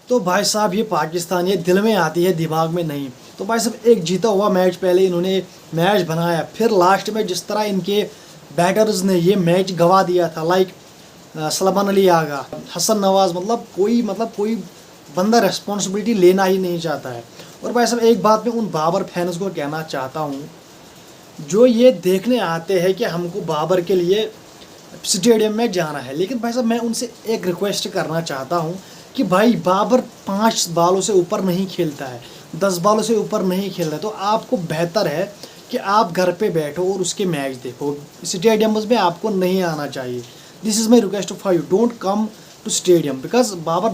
तो भाई साहब ये पाकिस्तान, ये दिल में आती है दिमाग में नहीं। तो भाई साहब एक जीता हुआ मैच पहले इन्होंने मैच बनाया, फिर लास्ट में जिस तरह इनके बैटर्स ने ये मैच गवा दिया था, लाइक सलमान अली आगा, हसन नवाज, मतलब कोई बंदा रेस्पॉन्सिबिलिटी लेना ही नहीं चाहता है। और भाई साहब एक बात मैं उन बाबर फैंस को कहना चाहता हूँ जो ये देखने आते हैं कि हमको बाबर के लिए स्टेडियम में जाना है, लेकिन भाई साहब मैं उनसे एक रिक्वेस्ट करना चाहता हूँ कि भाई बाबर 5 बालों से ऊपर नहीं खेलता है, 10 बालों से ऊपर नहीं खेलता है, तो आपको बेहतर है कि आप घर पे बैठो और उसके मैच देखो, स्टेडियम में आपको नहीं आना चाहिए। This is my request for you, don't come to stadium, because Babar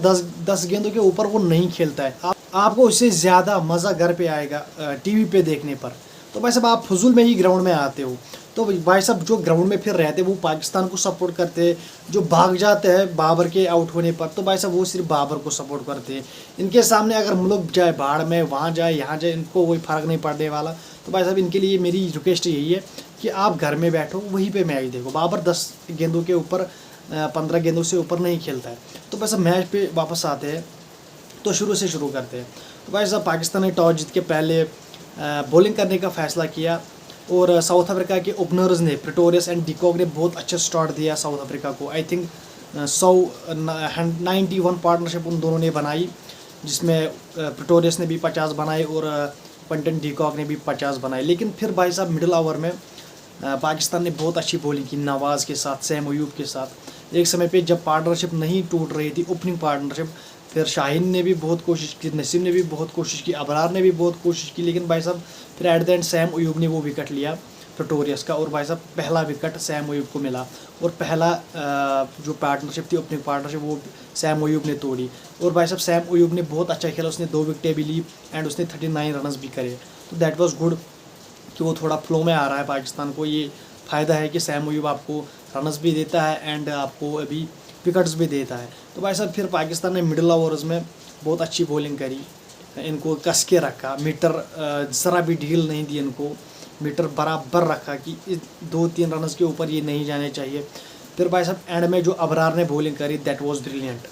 10 गेंदों के ऊपर वो नहीं खेलता है। आपको उससे ज़्यादा मज़ा घर पे आएगा टीवी पे देखने पर। तो भाई साहब आप फजूल में ही ग्राउंड में आते हो। तो भाई साहब जो ग्राउंड में फिर रहते वो पाकिस्तान को सपोर्ट करते हैं, जो भाग जाते हैं बाबर के आउट होने पर, तो भाई साहब वो सिर्फ बाबर को सपोर्ट करते हैं। इनके सामने अगर मुल्क जाए बाढ़ में, वहाँ जाए यहाँ जाए, इनको कोई फ़र्क नहीं पड़ने वाला। तो भाई साहब इनके लिए मेरी रिक्वेस्ट यही है कि आप घर में बैठो, वहीं पर मैच देखो। बाबर 10 गेंदों के ऊपर 15 गेंदों से ऊपर नहीं खेलता है। तो भाई साहब मैच पे वापस आते हैं, तो शुरू से शुरू करते हैं। तो भाई साहब पाकिस्तान ने टॉस जीत के पहले बॉलिंग करने का फ़ैसला किया और साउथ अफ्रीका के ओपनर्स ने प्रिटोरियस एंड डिकॉक ने बहुत अच्छा स्टार्ट दिया साउथ अफ्रीका को। आई थिंक 91 पार्टनरशिप उन दोनों ने बनाई, जिसमें प्रिटोरियस ने भी 50 बनाए और क्विंटन डिकॉक ने भी 50 बनाए। लेकिन फिर भाई साहब मिडिल ओवर में पाकिस्तान ने बहुत अच्छी बॉलिंग की नवाज़ के साथ, सैम अयूब के साथ। एक समय पे जब पार्टनरशिप नहीं टूट रही थी, ओपनिंग पार्टनरशिप, फिर शाहीन ने भी बहुत कोशिश की, नसीम ने भी बहुत कोशिश की, अबरार ने भी बहुत कोशिश की, लेकिन भाई साहब फिर at the end Sam Ayub ने वो विकेट लिया प्रिटोरियस का, और भाई साहब पहला विकेट सैम अयूब को मिला। और पहला जो पार्टनरशिप थी, ओपनिंग पार्टनरशिप, वो सैम अयूब ने तोड़ी। और भाई साहब सैम अयूब ने बहुत अच्छा खेला, उसने 2 विकेटें भी ली एंड उसने 39 रनस भी करे। तो दैट वाज गुड कि वो थोड़ा फ्लो में आ रहा है। पाकिस्तान को ये फ़ायदा है कि सैम अयूब आपको रनस भी देता है एंड आपको अभी विकेट्स भी देता है। तो भाई साहब फिर पाकिस्तान ने मिडिल ओवर्स में बहुत अच्छी बॉलिंग करी, इनको कस के रखा, मीटर ज़रा भी ढील नहीं दी इनको, मीटर बराबर रखा कि 2-3 रनस के ऊपर ये नहीं जाने चाहिए। फिर भाई साहब एंड में जो अबरार ने बॉलिंग करी, दैट वाज ब्रिलियंट।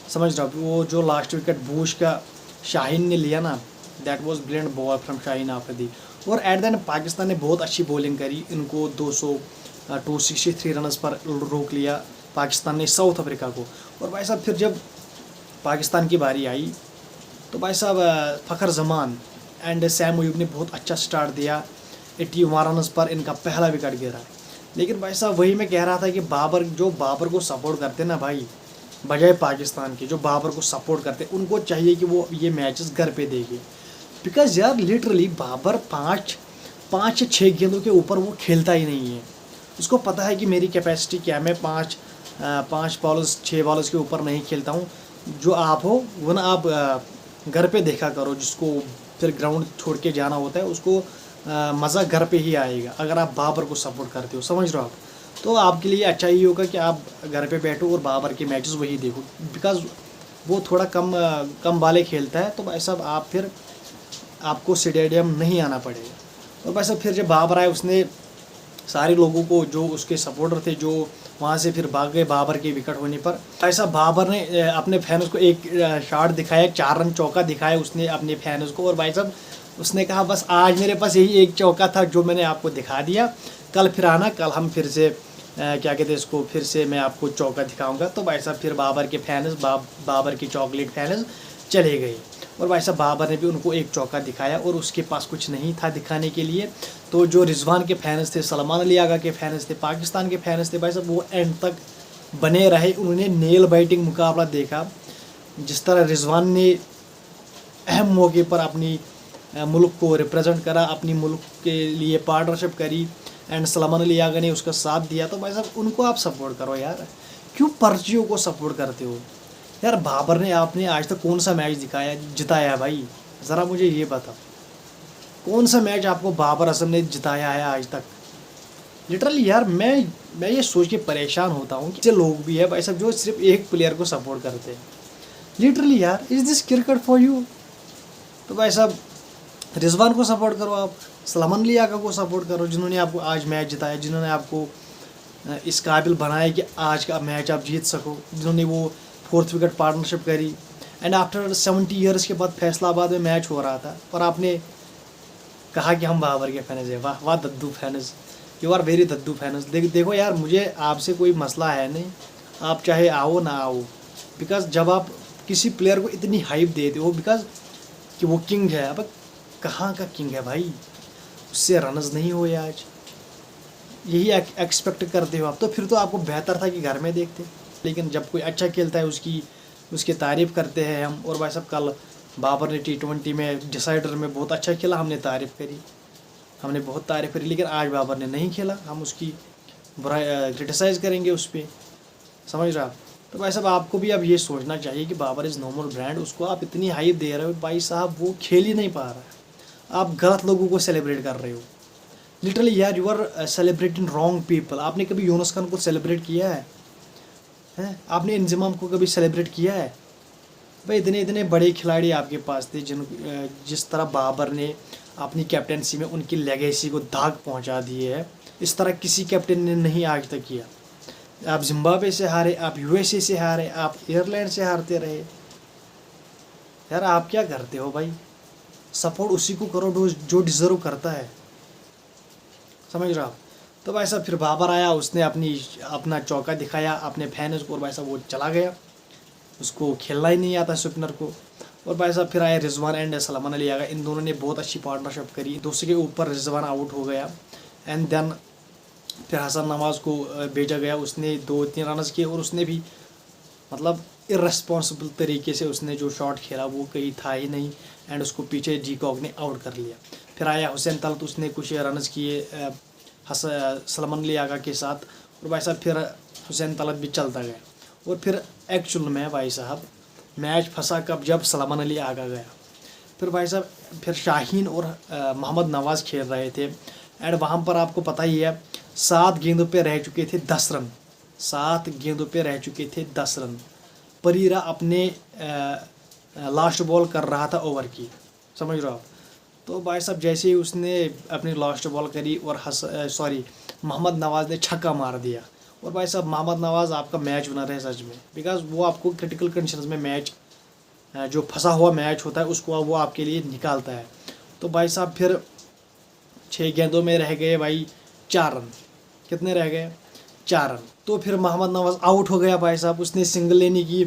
समझ रहा हूँ, वो जो लास्ट विकेट बूश का शाहीन ने लिया ना, that was brilliant ball from Shaheen Afridi. और एट द एंड पाकिस्तान ने बहुत अच्छी बॉलिंग करी, इनको 263 रनस पर रोक लिया पाकिस्तान ने साउथ अफ्रीका को। और भाई साहब फिर जब पाकिस्तान की बारी आई तो भाई साहब फ़खर जमान एंड सैम अयूब ने बहुत अच्छा स्टार्ट दिया, 81 रनस पर इनका पहला विकेट गिरा। लेकिन भाई साहब वही मैं कह रहा था कि बाबर को सपोर्ट करते ना भाई, बजाय पाकिस्तान के जो बाबर को सपोर्ट करते, उनको चाहिए कि वो ये मैचेस घर पे देखे। बिकॉज यार लिटरली बाबर 5 या 6 गेंदों के ऊपर वो खेलता ही नहीं है। उसको पता है कि मेरी कैपेसिटी क्या है, मैं 5 बॉलर्स 6 बॉलर्स के ऊपर नहीं खेलता हूँ। जो आप हो वो ना आप घर पे देखा करो, जिसको फिर ग्राउंड छोड़ के जाना होता है उसको मज़ा घर पे ही आएगा अगर आप बाबर को सपोर्ट करते हो। समझ रहे हो आप? तो आपके लिए अच्छा ही होगा कि आप घर पे बैठो और बाबर के मैचेस वही देखो, बिकॉज वो थोड़ा कम बाले खेलता है। तो भाई साहब आप फिर आपको स्टेडियम नहीं आना पड़ेगा। और भाई साहब फिर जब बाबर आए, उसने सारे लोगों को जो उसके सपोर्टर थे जो वहाँ से फिर भाग गए बाबर के विकेट होने पर। भाई साहब बाबर ने अपने फैंस को एक शॉट दिखाया, 4 रन चौका दिखाया उसने अपने फैंस को। और भाई साहब उसने कहा बस आज मेरे पास यही एक चौका था जो मैंने आपको दिखा दिया, कल फिर आना, कल हम फिर से क्या कहते हैं इसको, फिर से मैं आपको चौका दिखाऊंगा। तो भाई साहब फिर बाबर के फैंस बाबर के चॉकलेट फैंस चले गए। और भाई साहब बाबर ने भी उनको एक चौका दिखाया और उसके पास कुछ नहीं था दिखाने के लिए। तो जो रिजवान के फैंस थे, सलमान अली आगा के फैंस थे, पाकिस्तान के फैंस थे, भाई साहब वो एंड तक बने रहे। उन्होंने नेल बाइटिंग मुकाबला देखा, जिस तरह रिजवान ने अहम मौके पर अपनी मुल्क को रिप्रेजेंट करा, अपनी मुल्क के लिए पार्टनरशिप करी एंड सलमान अली आगा ने उसका साथ दिया। तो भाई साहब उनको आप सपोर्ट करो यार, क्यों पर्चियों को सपोर्ट करते हो यार? बाबर ने आपने आज तक कौन सा मैच जिताया भाई? ज़रा मुझे ये बता, कौन सा मैच आपको बाबर आजम ने जिताया है आज तक? लिटरली यार मैं ये सोच के परेशान होता हूँ कि लोग भी है भाई साहब जो सिर्फ एक प्लेयर को सपोर्ट करते हैं। लिटरली यार, is this cricket for you? तो भाई साहब रिजवान को सपोर्ट करो, आप सलमान अली आगा को सपोर्ट करो, जिन्होंने आपको आज मैच जिताया, जिन्होंने आपको इस काबिल बनाया कि आज का मैच आप जीत सको, जिन्होंने वो 4th विकेट पार्टनरशिप करी एंड आफ्टर 70 ईयर्स के बाद फैसलाबाद में मैच हो रहा था और आपने कहा कि हम बाबर के फैनस हैं। वाह वाह दद्दू फैनस, यू आर वेरी दद्दू फैनस। देखो यार, मुझे आपसे कोई मसला है नहीं, आप चाहे आओ ना आओ, बिकॉज जब आप किसी प्लेयर को इतनी हाइप देते हो बिकॉज कि वो किंग है, अब कहाँ का किंग है भाई, उससे रनस नहीं हुए आज, यही एक्सपेक्ट करते हो आप, तो फिर तो आपको बेहतर था कि घर में देखते। लेकिन जब कोई अच्छा खेलता है उसकी तारीफ़ करते हैं हम। और भाई साहब कल बाबर ने T20 में डिसाइडर में बहुत अच्छा खेला, हमने तारीफ़ करी, हमने बहुत तारीफ़ करी। लेकिन आज बाबर ने नहीं खेला, हम उसकी बुराई क्रिटिसाइज़ करेंगे उस पर, समझ रहे आप। तो भाई साहब आपको भी अब ये सोचना चाहिए कि Babar is no more brand, उसको आप इतनी हाइप दे रहे हो भाई साहब, वो खेल ही नहीं पा रहा है, आप गलत लोगों को सेलिब्रेट कर रहे हो लिटरली यार, you are celebrating wrong people. आपने कभी यूनुस खान को सेलिब्रेट किया है? आपने इंजमाम को कभी सेलिब्रेट किया है? भाई इतने बड़े खिलाड़ी आपके पास थे जिस तरह बाबर ने अपनी कैप्टनसी में उनकी लेगेसी को दाग पहुंचा दी है, इस तरह किसी कैप्टन ने नहीं आज तक किया। आप जिम्बाब्वे से हारे, आप USA से हारे, आप आयरलैंड से हारते रहे। यार आप क्या करते हो भाई, सपोर्ट उसी को करो जो डिज़र्व करता है, समझ रहे हो आप। तो भाई साहब फिर बाबर आया, उसने अपना चौका दिखाया अपने फैंस को, और भाई साहब वो चला गया, उसको खेलना ही नहीं आता स्पिनर को। और भाई साहब फिर आए रिजवान एंड सलमान अली आ गए, इन दोनों ने बहुत अच्छी पार्टनरशिप करी, दूसरे के ऊपर रिजवान आउट हो गया एंड देन फिर हसन नवाज़ को भेजा गया, उसने 2-3 रन किए और उसने भी मतलब इर्रेस्पॉन्सिबल तरीके से उसने जो शॉट खेला वो कहीं था ही नहीं एंड उसको पीछे डीकॉक ने आउट कर लिया। फिर आया हुसैन तलत, उसने कुछ रन किए सलमान अली आगा के साथ, और भाई साहब फिर हुसैन तलत भी चलता गया। और फिर एक्चुअल में भाई साहब मैच फंसा कब, जब सलमान अली आगा गया। फिर भाई साहब फिर शाहीन और मोहम्मद नवाज़ खेल रहे थे एंड वहाँ पर आपको पता ही है 7 गेंदों पे रह चुके थे 10 रन, 7 गेंदों पे रह चुके थे 10 रन। परीरा अपने लास्ट बॉल कर रहा था ओवर की, समझ रहे हो आप। तो भाई साहब जैसे ही उसने अपनी लास्ट बॉल करी और मोहम्मद नवाज़ ने छक्का मार दिया। और भाई साहब मोहम्मद नवाज़ आपका मैच विनर है सच में, बिकॉज वो आपको क्रिटिकल कंडीशंस में मैच जो फंसा हुआ मैच होता है उसको वो आपके लिए निकालता है। तो भाई साहब फिर 6 गेंदों में रह गए भाई 4 रन, कितने रह गए 4 रन। तो फिर मोहम्मद नवाज़ आउट हो गया भाई साहब, उसने सिंगल लेने की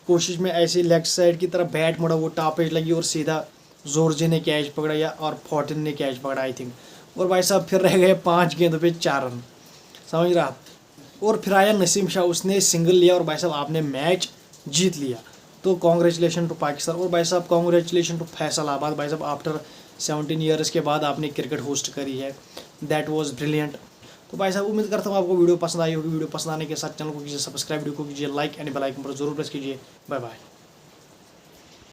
कोशिश में ऐसे लेग साइड की तरफ बैट मुड़ा, वो टॉप एज लगी और सीधा जोरजे ने कैच पकड़ा या और फोर्टिन ने कैच पकड़ा आई थिंक। और भाई साहब फिर रह गए 5 गेंदों पे 4 रन, समझ रहे आप। और फिर आया नसीम शाह, उसने सिंगल लिया और भाई साहब आपने मैच जीत लिया। तो कॉन्ग्रेचुलेशन टू पाकिस्तान। और भाई साहब कॉन्ग्रेचुलेशन टू फैसलाबाद, भाई साहब आफ्टर 17 ईयर्स के बाद आपने क्रिकेट होस्ट करी है, दैट वाज ब्रिलियंट। तो भाई साहब उम्मीद करता हूँ आपको वीडियो पसंद आई होगी। वीडियो पसंद आने के साथ चैनल को कीजिए सब्सक्राइब, वीडियो को कीजिए लाइक एंड बेल आइकन पर जरूर प्रेस कीजिए। Bye bye.